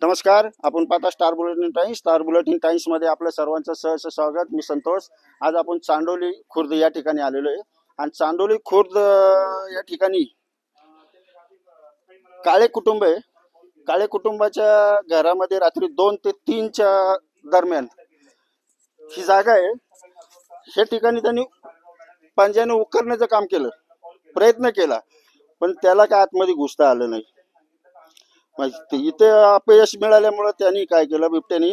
नमस्कार, आपण पाहता star bulletin times. Star bulletin times मध्ये आपलं सर्वांचं सहर्ष स्वागत. मी संतोष. आज आपण चांडोली खुर्द या ठिकाणी आलेलो आहे आणि चांडोली खुर्द या ठिकाणी काळे कुटुंब आहे. काळे कुटुंबाच्या घरामध्ये रात्री 2 ते 3च्या दरम्यान ही जागा आहे. या ठिकाणी त्यांनी पंजाने उकरण्याचं काम केलं, प्रयत्न केला, पण त्याला काय आतमध्ये घुसता आलं नाही. इथे अपयश मिळाल्यामुळे त्यांनी काय केलं, बिबट्यानी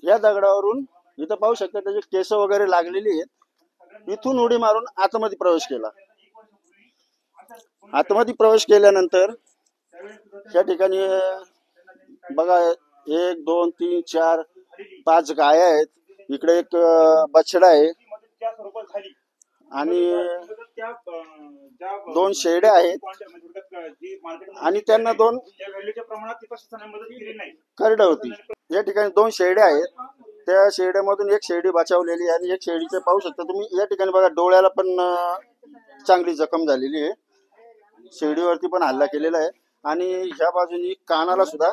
या दगडावरून, इथं पाहू शकता त्याचे केस वगैरे लागलेली आहेत, इथून उडी मारून आतमध्ये प्रवेश केला. आतमध्ये प्रवेश केल्यानंतर या ठिकाणी बघा 1 2 3 4 5 गाया आहेत. इकडे एक बछडा आहे आणि 2 शेळ्या आहेत आणि त्यांना 2 करडं होती. या ठिकाणी 2 शेळ्या आहेत. त्या शेळ्यामधून एक शेळी बचावलेली आणि एक शेळीचे पाहू शकता तुम्ही. या ठिकाणी बघा डोळ्याला पण चांगली जखम झालेली आहे. शेळीवरती पण हल्ला केलेला आहे आणि ह्या बाजूनी कानाला सुद्धा,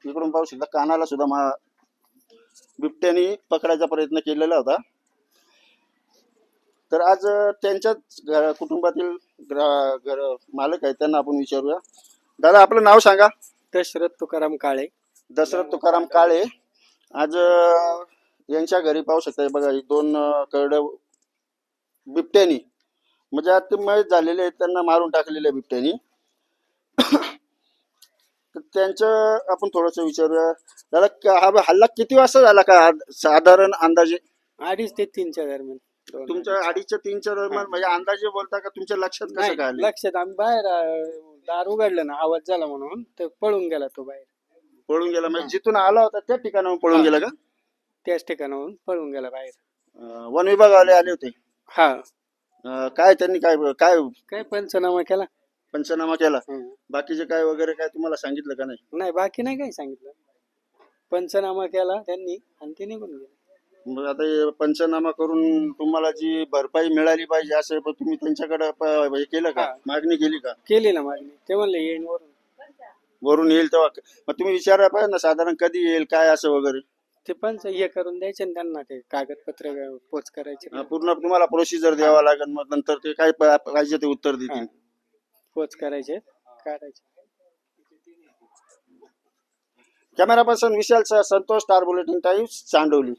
इकडून पाहू शकता, कानाला सुद्धा बिबट्याने पकडायचा प्रयत्न केलेला होता. तर आज त्यांच्याच कुटुंबातील मालक आहेत, त्यांना आपण विचारूया. दादा, आपलं नाव सांगा. दशरथ तुकाराम काळे. दशरथ तुकाराम काळे. आज यांच्या घरी पाहू शकता बघा, ही 2 करडं बिबट्यानी म्हणजे अतिमय झालेले आहेत, त्यांना मारून टाकलेले बिबट्यानी. तर त्यांचं आपण थोडंसं विचारूया. त्याला हा हल्ला किती वाजता झाला का साधारण अंदाजे? 2:30 ते 3च्या दरम्यान. तुमच्या 2:30 ते 3च्या दरम्यान म्हणजे अंदाजे बोलता का तुमच्या लक्षात कसं काय आलं? लक्षात आम्ही बाहेर दार उघडलं ना, आवाज झाला म्हणून तर पळून गेला तो बाहेर. पळून गेला म्हणजे जिथून आला होता त्या ठिकाणाहून पळून गेला का? त्याच ठिकाणाहून पळून गेला बाहेर. वन विभागावाले आले होते? हा. काय त्यांनी काय काय काय पंचनामा केला? पंचनामा केला. बाकीचे काय वगैरे काय तुम्हाला सांगितलं का? नाही, बाकी नाही काय सांगितलं. पंचनामा केला त्यांनी आणि ते निघून गेले. मग आता पंचनामा करून तुम्हाला जी भरपाई मिळाली पाहिजे असं तुम्ही त्यांच्याकडे हे केलं का? मागणी केली का? केली ना मागणी. ते म्हणले येईन वरून येईल तेव्हा. मग तुम्ही विचारायला पाहिजे ना साधारण कधी येईल काय असं वगैरे. ते पंच हे करून द्यायचे त्यांना, ते कागदपत्र पोच करायचे. पूर्ण तुम्हाला प्रोसिजर द्यावा लागेल. मग नंतर ते काय पाहिजे ते उत्तर देतील. पोच करायचे, काढायचे. कॅमेरा पर्सन विशाल सह Santosh, star bulletin times, Chandoli.